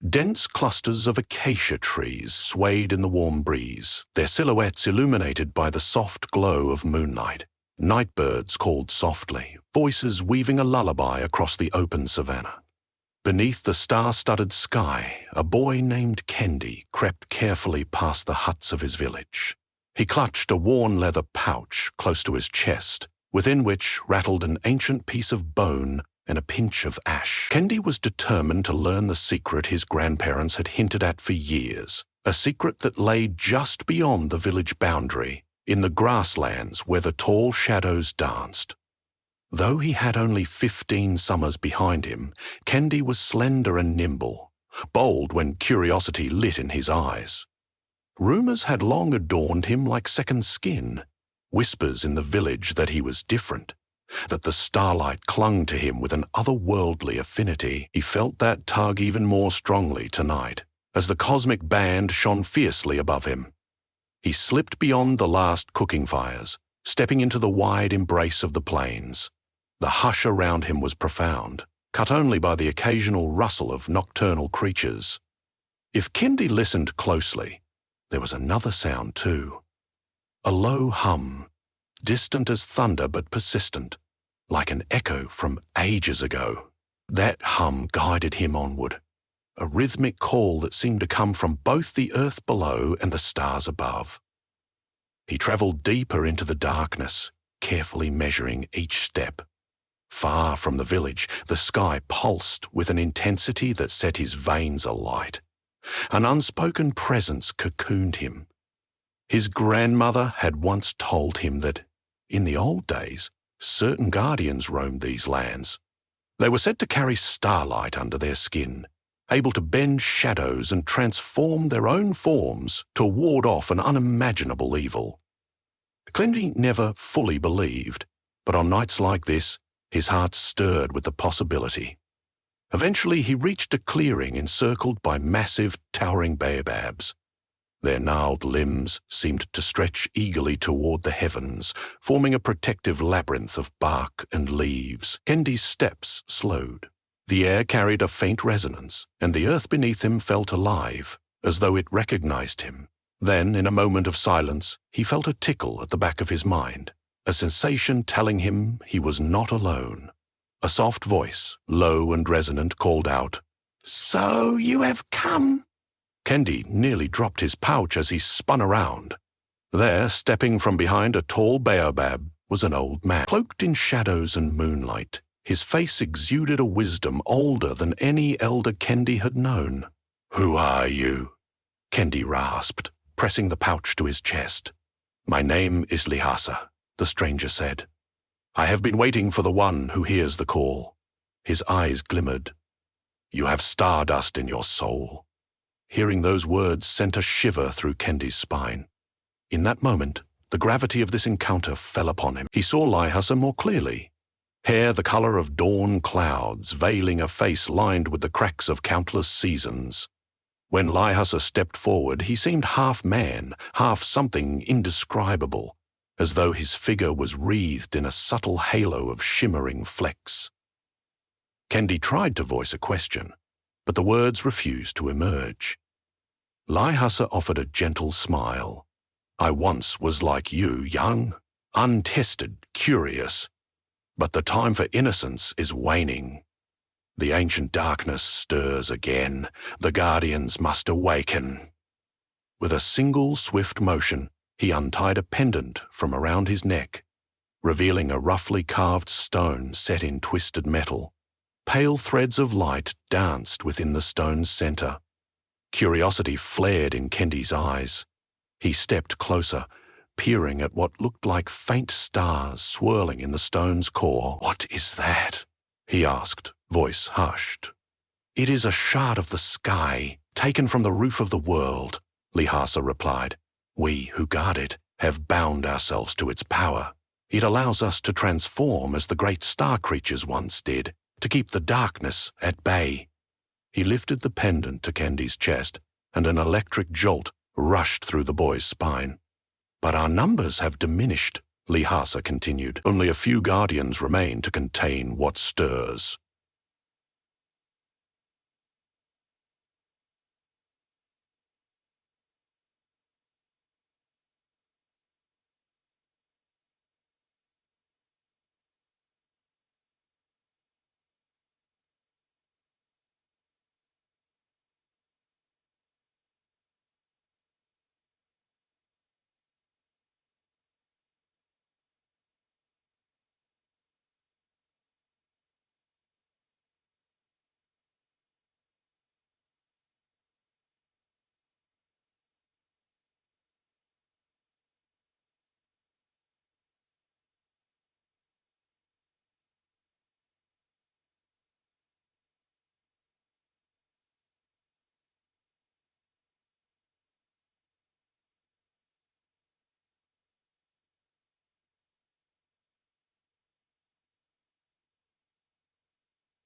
Dense clusters of acacia trees swayed in the warm breeze, their silhouettes illuminated by the soft glow of moonlight. Nightbirds called softly, voices weaving a lullaby across the open savanna. Beneath the star-studded sky, a boy named Kendi crept carefully past the huts of his village. He clutched a worn leather pouch close to his chest, within which rattled an ancient piece of bone and a pinch of ash. Kendi was determined to learn the secret his grandparents had hinted at for years, a secret that lay just beyond the village boundary, in the grasslands where the tall shadows danced. Though he had only 15 summers behind him, Kendi was slender and nimble, bold when curiosity lit in his eyes. Rumors had long adorned him like second skin, whispers in the village that he was different, that the starlight clung to him with an otherworldly affinity. He felt that tug even more strongly tonight, as the cosmic band shone fiercely above him. He slipped beyond the last cooking fires, stepping into the wide embrace of the plains. The hush around him was profound, cut only by the occasional rustle of nocturnal creatures. If Kendi listened closely, there was another sound too. A low hum, distant as thunder but persistent, like an echo from ages ago. That hum guided him onward, a rhythmic call that seemed to come from both the earth below and the stars above. He travelled deeper into the darkness, carefully measuring each step. Far from the village, the sky pulsed with an intensity that set his veins alight. An unspoken presence cocooned him. His grandmother had once told him that, in the old days, certain guardians roamed these lands. They were said to carry starlight under their skin, able to bend shadows and transform their own forms to ward off an unimaginable evil. Kendi never fully believed, but on nights like this, his heart stirred with the possibility. Eventually, he reached a clearing encircled by massive, towering baobabs. Their gnarled limbs seemed to stretch eagerly toward the heavens, forming a protective labyrinth of bark and leaves. Kendi's steps slowed. The air carried a faint resonance, and the earth beneath him felt alive, as though it recognized him. Then, in a moment of silence, he felt a tickle at the back of his mind, a sensation telling him he was not alone. A soft voice, low and resonant, called out, "So you have come?" Kendi nearly dropped his pouch as he spun around. There, stepping from behind a tall baobab, was an old man, cloaked in shadows and moonlight. His face exuded a wisdom older than any elder Kendi had known. "Who are you?" Kendi rasped, pressing the pouch to his chest. "My name is Lhasa," the stranger said. "I have been waiting for the one who hears the call." His eyes glimmered. "You have stardust in your soul." Hearing those words sent a shiver through Kendi's spine. In that moment, the gravity of this encounter fell upon him. He saw Lhasa more clearly. Hair the color of dawn clouds, veiling a face lined with the cracks of countless seasons. When Lhasa stepped forward, he seemed half man, half something indescribable, as though his figure was wreathed in a subtle halo of shimmering flecks. Kendi tried to voice a question, but the words refused to emerge. Lhasa offered a gentle smile. "I once was like you, young, untested, curious, but the time for innocence is waning. The ancient darkness stirs again. The guardians must awaken." With a single swift motion, he untied a pendant from around his neck, revealing a roughly carved stone set in twisted metal. Pale threads of light danced within the stone's center. Curiosity flared in Kendi's eyes. He stepped closer, peering at what looked like faint stars swirling in the stone's core. "What is that?" he asked, voice hushed. "It is a shard of the sky, taken from the roof of the world," Lhasa replied. "We who guard it have bound ourselves to its power. It allows us to transform as the great star creatures once did, to keep the darkness at bay." He lifted the pendant to Kendi's chest, and an electric jolt rushed through the boy's spine. "But our numbers have diminished," Lhasa continued. "Only a few guardians remain to contain what stirs."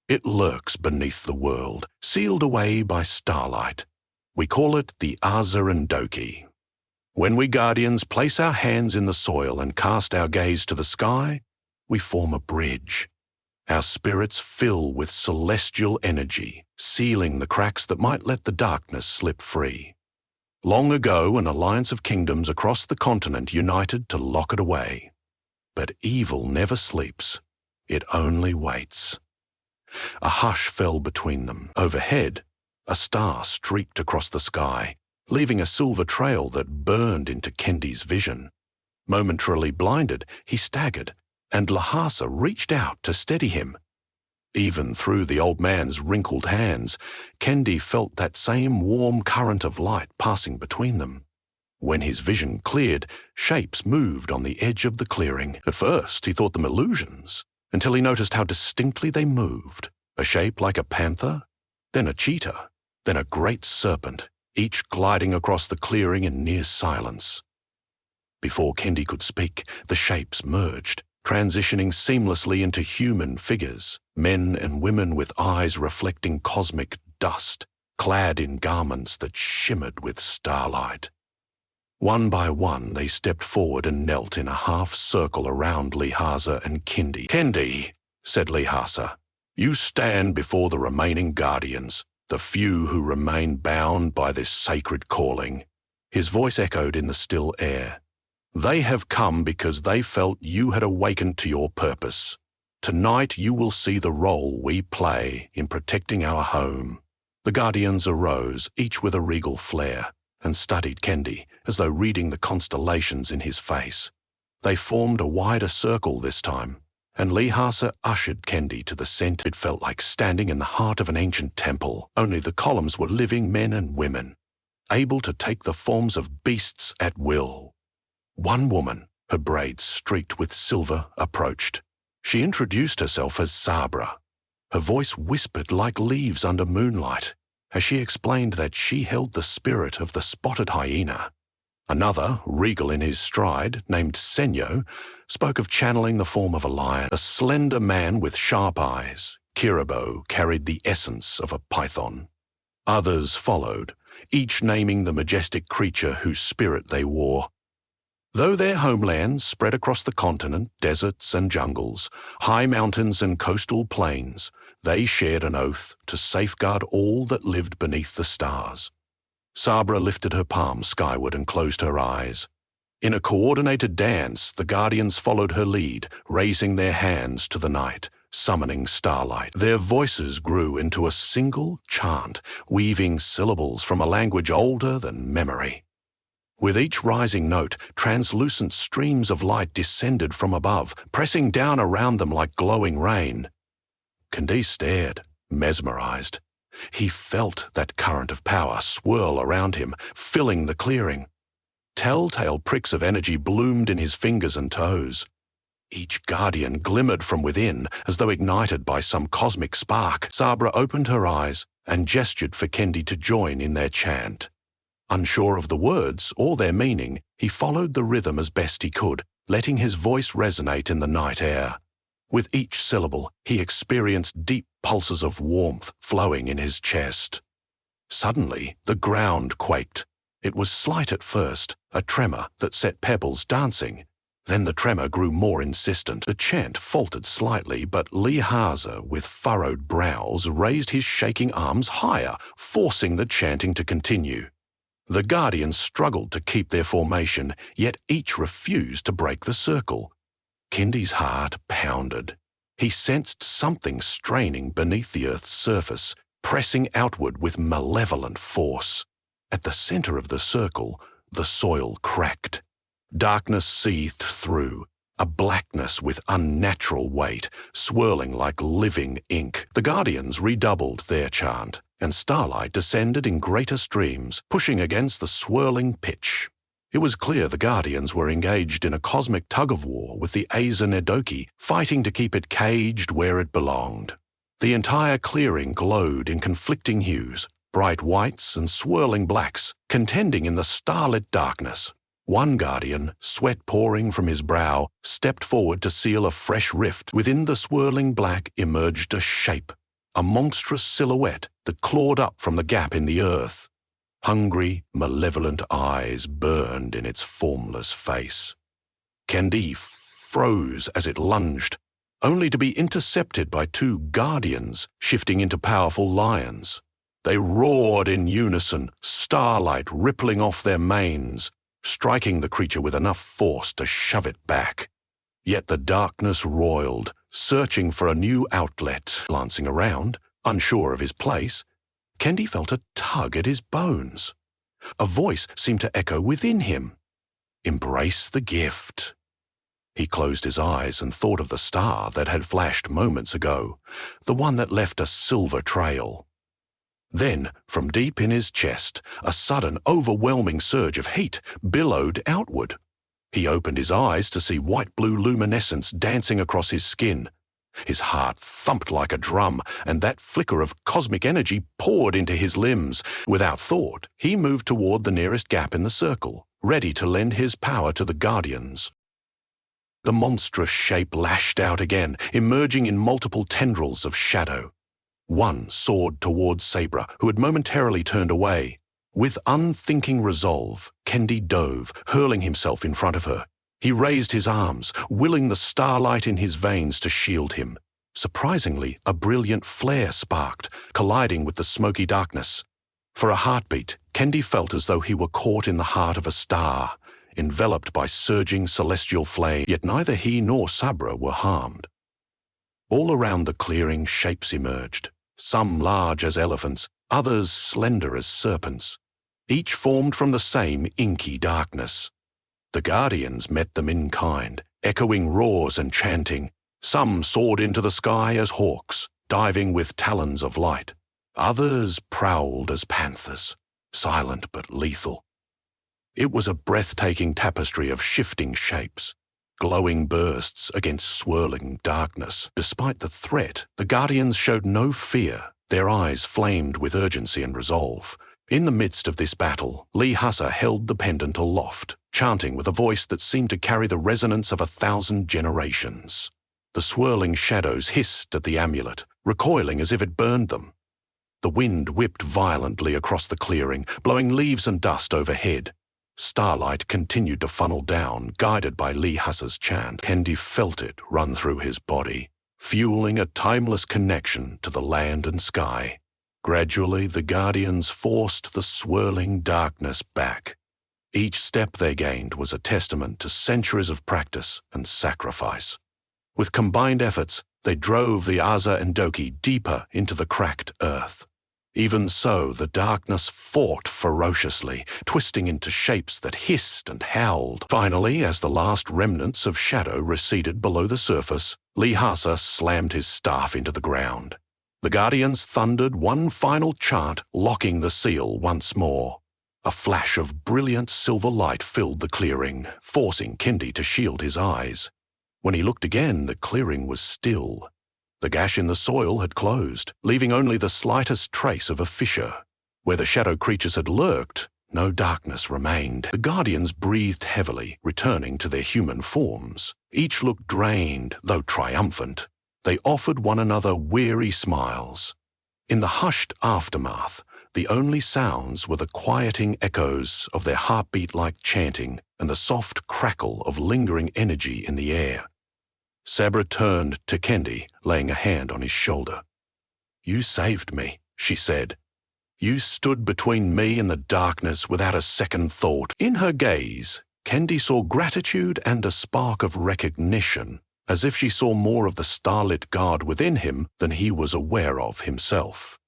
It lurks beneath the world, sealed away by starlight. We call it the Azarandoki. When we guardians place our hands in the soil and cast our gaze to the sky, we form a bridge. Our spirits fill with celestial energy, sealing the cracks that might let the darkness slip free. Long ago, an alliance of kingdoms across the continent united to lock it away. But evil never sleeps. It only waits. A hush fell between them. Overhead, a star streaked across the sky, leaving a silver trail that burned into Kendi's vision. Momentarily blinded, he staggered, and Lhasa reached out to steady him. Even through the old man's wrinkled hands, Kendi felt that same warm current of light passing between them. When his vision cleared, shapes moved on the edge of the clearing. At first, he thought them illusions, until he noticed how distinctly they moved. A shape like a panther, then a cheetah, then a great serpent, each gliding across the clearing in near silence. Before Kendi could speak, the shapes merged, transitioning seamlessly into human figures, men and women with eyes reflecting cosmic dust, clad in garments that shimmered with starlight. One by one, they stepped forward and knelt in a half-circle around Lhasa and Kendi. "Kendi," said Lhasa, "you stand before the remaining guardians, the few who remain bound by this sacred calling." His voice echoed in the still air. "They have come because they felt you had awakened to your purpose. Tonight you will see the role we play in protecting our home." The guardians arose, each with a regal flair, and studied Kendi, as though reading the constellations in his face. They formed a wider circle this time, and Lhasa ushered Kendi to the center. It felt like standing in the heart of an ancient temple, only the columns were living men and women, able to take the forms of beasts at will. One woman, her braids streaked with silver, approached. She introduced herself as Sabra. Her voice whispered like leaves under moonlight, as she explained that she held the spirit of the spotted hyena. Another, regal in his stride, named Senyo, spoke of channeling the form of a lion. A slender man with sharp eyes, Kirabo, carried the essence of a python. Others followed, each naming the majestic creature whose spirit they wore. Though their homelands spread across the continent, deserts and jungles, high mountains and coastal plains, they shared an oath to safeguard all that lived beneath the stars. Sabra lifted her palms skyward and closed her eyes. In a coordinated dance, the guardians followed her lead, raising their hands to the night, summoning starlight. Their voices grew into a single chant, weaving syllables from a language older than memory. With each rising note, translucent streams of light descended from above, pressing down around them like glowing rain. Kendi stared, mesmerized. He felt that current of power swirl around him, filling the clearing. Telltale pricks of energy bloomed in his fingers and toes. Each guardian glimmered from within, as though ignited by some cosmic spark. Sabra opened her eyes and gestured for Kendi to join in their chant. Unsure of the words or their meaning, he followed the rhythm as best he could, letting his voice resonate in the night air. With each syllable, he experienced deep pulses of warmth flowing in his chest. Suddenly, the ground quaked. It was slight at first, a tremor that set pebbles dancing. Then the tremor grew more insistent. The chant faltered slightly, but Lhasa, with furrowed brows, raised his shaking arms higher, forcing the chanting to continue. The guardians struggled to keep their formation, yet each refused to break the circle. Kendi's heart pounded. He sensed something straining beneath the earth's surface, pressing outward with malevolent force. At the center of the circle, the soil cracked. Darkness seethed through, a blackness with unnatural weight, swirling like living ink. The guardians redoubled their chant, and starlight descended in greater streams, pushing against the swirling pitch. It was clear the guardians were engaged in a cosmic tug-of-war with the Azarandoki, fighting to keep it caged where it belonged. The entire clearing glowed in conflicting hues, bright whites and swirling blacks, contending in the starlit darkness. One guardian, sweat pouring from his brow, stepped forward to seal a fresh rift. Within the swirling black emerged a shape, a monstrous silhouette that clawed up from the gap in the earth. Hungry, malevolent eyes burned in its formless face. Kendi froze as it lunged, only to be intercepted by two guardians shifting into powerful lions. They roared in unison, starlight rippling off their manes, striking the creature with enough force to shove it back. Yet the darkness roiled, searching for a new outlet. Glancing around, unsure of his place, Kendi felt a tug at his bones. A voice seemed to echo within him. Embrace the gift. He closed his eyes and thought of the star that had flashed moments ago, the one that left a silver trail. Then, from deep in his chest, a sudden, overwhelming surge of heat billowed outward. He opened his eyes to see white-blue luminescence dancing across his skin. His heart thumped like a drum, and that flicker of cosmic energy poured into his limbs. Without thought, he moved toward the nearest gap in the circle, ready to lend his power to the Guardians. The monstrous shape lashed out again, emerging in multiple tendrils of shadow. One soared towards Sabra, who had momentarily turned away. With unthinking resolve, Kendi dove, hurling himself in front of her. He raised his arms, willing the starlight in his veins to shield him. Surprisingly, a brilliant flare sparked, colliding with the smoky darkness. For a heartbeat, Kendi felt as though he were caught in the heart of a star, enveloped by surging celestial flame, yet neither he nor Sabra were harmed. All around the clearing, shapes emerged, some large as elephants, others slender as serpents, each formed from the same inky darkness. The Guardians met them in kind, echoing roars and chanting. Some soared into the sky as hawks, diving with talons of light. Others prowled as panthers, silent but lethal. It was a breathtaking tapestry of shifting shapes, glowing bursts against swirling darkness. Despite the threat, the Guardians showed no fear. Their eyes flamed with urgency and resolve. In the midst of this battle, Lhasa held the pendant aloft, chanting with a voice that seemed to carry the resonance of 1,000 generations. The swirling shadows hissed at the amulet, recoiling as if it burned them. The wind whipped violently across the clearing, blowing leaves and dust overhead. Starlight continued to funnel down, guided by Lhasa's chant. Kendi felt it run through his body, fueling a timeless connection to the land and sky. Gradually, the Guardians forced the swirling darkness back. Each step they gained was a testament to centuries of practice and sacrifice. With combined efforts, they drove the Aza and Doki deeper into the cracked earth. Even so, the darkness fought ferociously, twisting into shapes that hissed and howled. Finally, as the last remnants of shadow receded below the surface, Lhasa slammed his staff into the ground. The Guardians thundered one final chant, locking the seal once more. A flash of brilliant silver light filled the clearing, forcing Kendi to shield his eyes. When he looked again, the clearing was still. The gash in the soil had closed, leaving only the slightest trace of a fissure. Where the shadow creatures had lurked, no darkness remained. The Guardians breathed heavily, returning to their human forms. Each looked drained, though triumphant. They offered one another weary smiles. In the hushed aftermath, the only sounds were the quieting echoes of their heartbeat-like chanting and the soft crackle of lingering energy in the air. Sabra turned to Kendi, laying a hand on his shoulder. "You saved me," she said. "You stood between me and the darkness without a second thought." In her gaze, Kendi saw gratitude and a spark of recognition, as if she saw more of the starlit god within him than he was aware of himself.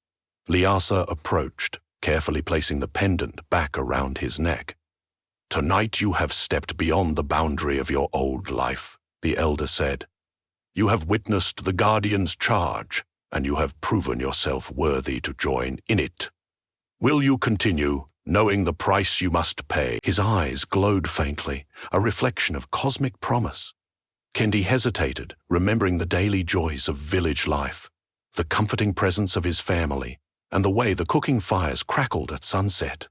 Lhasa approached, carefully placing the pendant back around his neck. "Tonight you have stepped beyond the boundary of your old life," the elder said. "You have witnessed the Guardian's charge, and you have proven yourself worthy to join in it. Will you continue, knowing the price you must pay?" His eyes glowed faintly, a reflection of cosmic promise. Kendi hesitated, remembering the daily joys of village life, the comforting presence of his family, and the way the cooking fires crackled at sunset.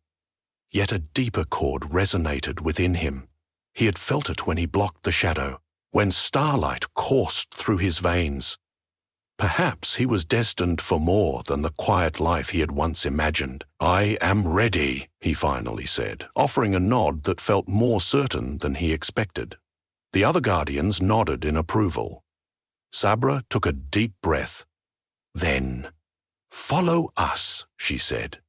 Yet a deeper chord resonated within him. He had felt it when he blocked the shadow, when starlight coursed through his veins. Perhaps he was destined for more than the quiet life he had once imagined. "I am ready," he finally said, offering a nod that felt more certain than he expected. The other guardians nodded in approval. Sabra took a deep breath. "Then, follow us," she said.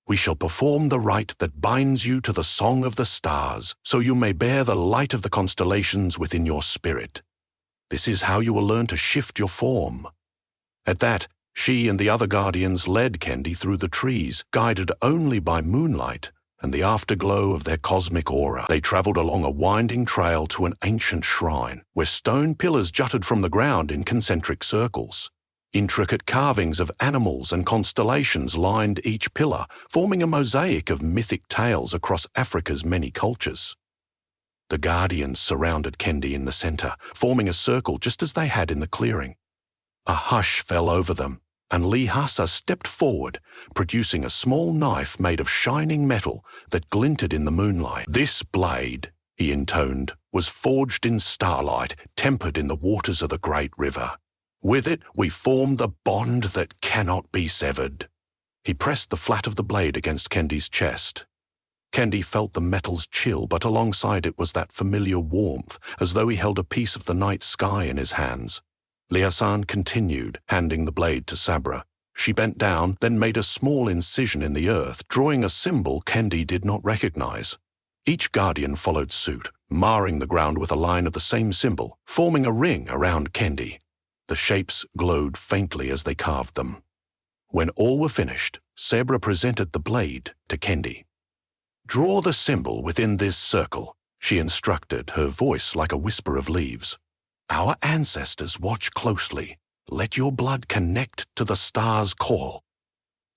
"We shall perform the rite that binds you to the song of the stars, so you may bear the light of the constellations within your spirit. This is how you will learn to shift your form." At that, she and the other guardians led Kendi through the trees, guided only by moonlight and the afterglow of their cosmic aura. They traveled along a winding trail to an ancient shrine, where stone pillars jutted from the ground in concentric circles. Intricate carvings of animals and constellations lined each pillar, forming a mosaic of mythic tales across Africa's many cultures. The guardians surrounded Kendi in the center, forming a circle just as they had in the clearing. A hush fell over them, and Lhasa stepped forward, producing a small knife made of shining metal that glinted in the moonlight. "This blade," he intoned, "was forged in starlight, tempered in the waters of the great river. With it, we formed the bond that cannot be severed." He pressed the flat of the blade against Kendi's chest. Kendi felt the metal's chill, but alongside it was that familiar warmth, as though he held a piece of the night sky in his hands. Liasan continued, handing the blade to Sabra. She bent down, then made a small incision in the earth, drawing a symbol Kendi did not recognize. Each guardian followed suit, marring the ground with a line of the same symbol, forming a ring around Kendi. The shapes glowed faintly as they carved them. When all were finished, Sabra presented the blade to Kendi. "Draw the symbol within this circle," she instructed, her voice like a whisper of leaves. "Our ancestors watch closely. Let your blood connect to the star's call."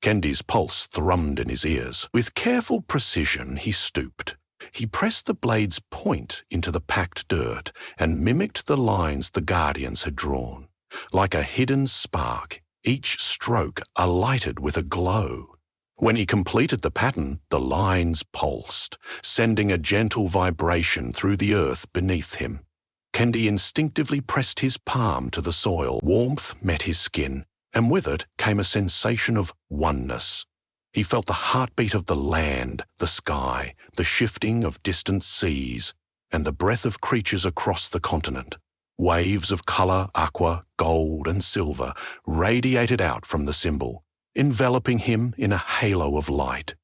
Kendi's pulse thrummed in his ears. With careful precision, he stooped. He pressed the blade's point into the packed dirt and mimicked the lines the guardians had drawn. Like a hidden spark, each stroke alighted with a glow. When he completed the pattern, the lines pulsed, sending a gentle vibration through the earth beneath him. Kendi instinctively pressed his palm to the soil. Warmth met his skin, and with it came a sensation of oneness. He felt the heartbeat of the land, the sky, the shifting of distant seas, and the breath of creatures across the continent. Waves of color, aqua, gold, and silver radiated out from the symbol, enveloping him in a halo of light.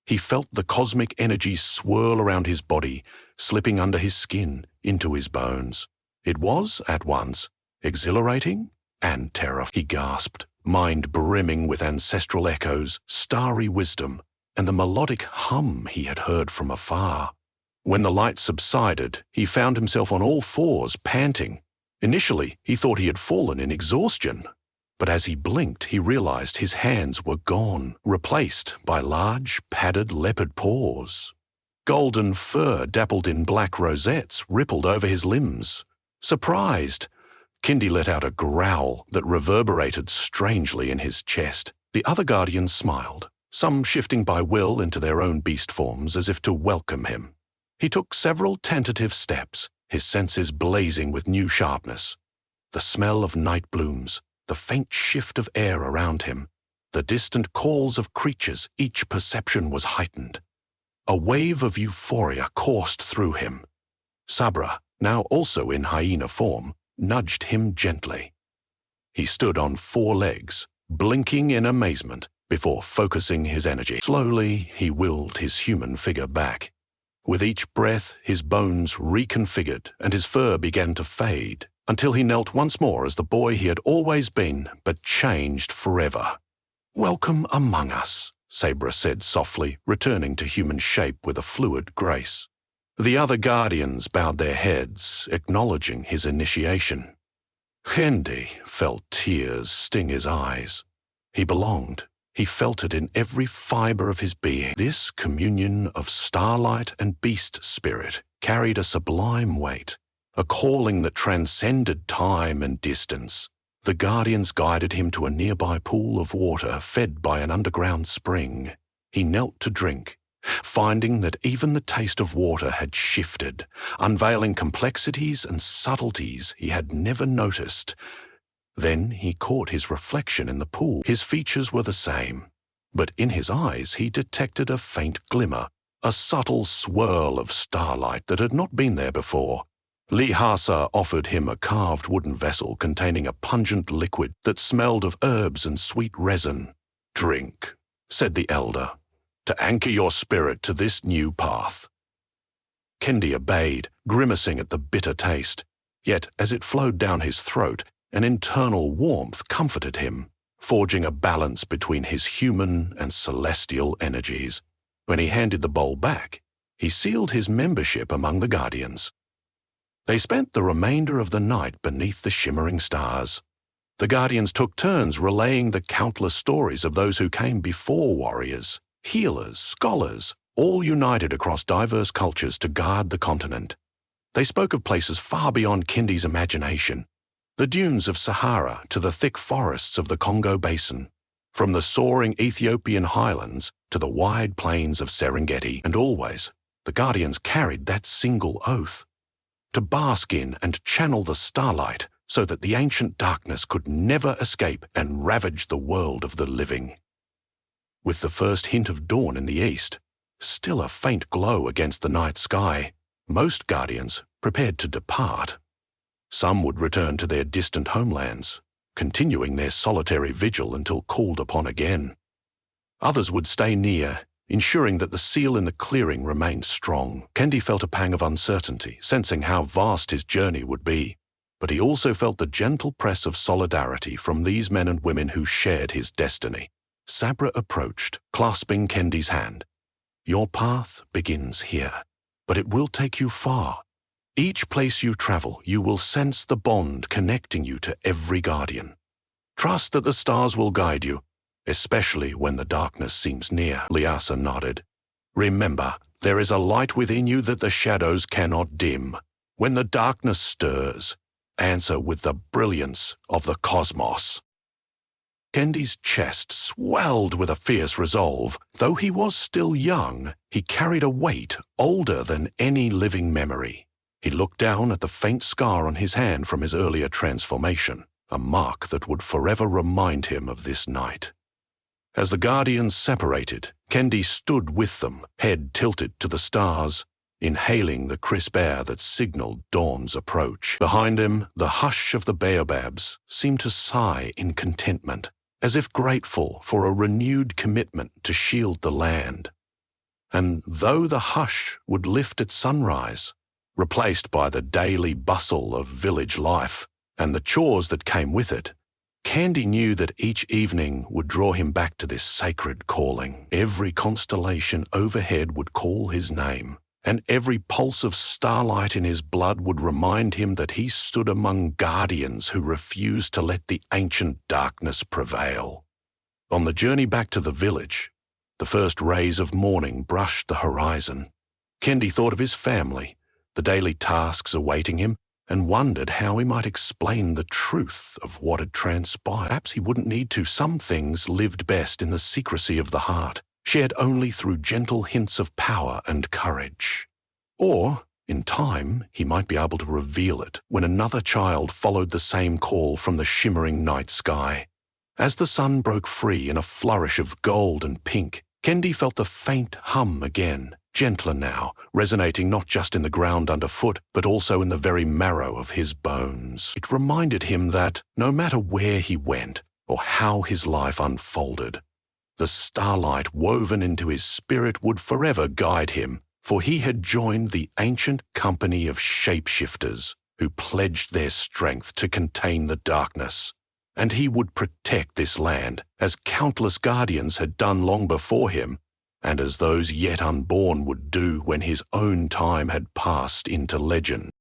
He felt the cosmic energy swirl around his body, slipping under his skin, into his bones. It was, at once, exhilarating and terrifying. He gasped, mind brimming with ancestral echoes, starry wisdom, and the melodic hum he had heard from afar. When the light subsided, he found himself on all fours, panting. Initially, he thought he had fallen in exhaustion, but as he blinked, he realized his hands were gone, replaced by large, padded leopard paws. Golden fur dappled in black rosettes rippled over his limbs. Surprised, Kendi let out a growl that reverberated strangely in his chest. The other guardians smiled, some shifting by will into their own beast forms as if to welcome him. He took several tentative steps, his senses blazing with new sharpness. The smell of night blooms, the faint shift of air around him, the distant calls of creatures, each perception was heightened. A wave of euphoria coursed through him. Sabra, now also in hyena form, nudged him gently. He stood on 4 legs, blinking in amazement, before focusing his energy. Slowly, he willed his human figure back. With each breath, his bones reconfigured and his fur began to fade, until he knelt once more as the boy he had always been, but changed forever. "Welcome among us," Sabra said softly, returning to human shape with a fluid grace. The other guardians bowed their heads, acknowledging his initiation. Kendi felt tears sting his eyes. He belonged. He felt it in every fiber of his being. This communion of starlight and beast spirit carried a sublime weight, a calling that transcended time and distance. The guardians guided him to a nearby pool of water fed by an underground spring. He knelt to drink, finding that even the taste of water had shifted, unveiling complexities and subtleties he had never noticed. Then he caught his reflection in the pool. His features were the same, but in his eyes he detected a faint glimmer, a subtle swirl of starlight that had not been there before. Lhasa offered him a carved wooden vessel containing a pungent liquid that smelled of herbs and sweet resin. "Drink," said the elder, "to anchor your spirit to this new path." Kendi obeyed, grimacing at the bitter taste. Yet, as it flowed down his throat, an internal warmth comforted him, forging a balance between his human and celestial energies. When he handed the bowl back, he sealed his membership among the Guardians. They spent the remainder of the night beneath the shimmering stars. The Guardians took turns relaying the countless stories of those who came before warriors, healers, scholars, all united across diverse cultures to guard the continent. They spoke of places far beyond Kendi's imagination, the dunes of Sahara to the thick forests of the Congo Basin, from the soaring Ethiopian highlands to the wide plains of Serengeti, and always the Guardians carried that single oath: to bask in and channel the starlight so that the ancient darkness could never escape and ravage the world of the living. With the first hint of dawn in the east, still a faint glow against the night sky, most Guardians prepared to depart. Some would return to their distant homelands, continuing their solitary vigil until called upon again. Others would stay near, ensuring that the seal in the clearing remained strong. Kendi felt a pang of uncertainty, sensing how vast his journey would be, but he also felt the gentle press of solidarity from these men and women who shared his destiny. Sabra approached, clasping Kendi's hand. "Your path begins here, but it will take you far. Each place you travel, you will sense the bond connecting you to every Guardian. Trust that the stars will guide you, especially when the darkness seems near." Lhasa nodded. "Remember, there is a light within you that the shadows cannot dim. When the darkness stirs, answer with the brilliance of the cosmos." Kendi's chest swelled with a fierce resolve. Though he was still young, he carried a weight older than any living memory. He looked down at the faint scar on his hand from his earlier transformation, a mark that would forever remind him of this night. As the Guardians separated, Kendi stood with them, head tilted to the stars, inhaling the crisp air that signaled dawn's approach. Behind him, the hush of the baobabs seemed to sigh in contentment, as if grateful for a renewed commitment to shield the land. And though the hush would lift at sunrise, replaced by the daily bustle of village life and the chores that came with it, Kendi knew that each evening would draw him back to this sacred calling. Every constellation overhead would call his name, and every pulse of starlight in his blood would remind him that he stood among Guardians who refused to let the ancient darkness prevail. On the journey back to the village, the first rays of morning brushed the horizon. Kendi thought of his family, the daily tasks awaiting him, and wondered how he might explain the truth of what had transpired. Perhaps he wouldn't need to. Some things lived best in the secrecy of the heart, shared only through gentle hints of power and courage. Or, in time, he might be able to reveal it when another child followed the same call from the shimmering night sky. As the sun broke free in a flourish of gold and pink, Kendi felt the faint hum again, gentler now, resonating not just in the ground underfoot, but also in the very marrow of his bones. It reminded him that, no matter where he went or how his life unfolded, the starlight woven into his spirit would forever guide him, for he had joined the ancient company of shapeshifters who pledged their strength to contain the darkness. And he would protect this land, as countless Guardians had done long before him, and as those yet unborn would do when his own time had passed into legend.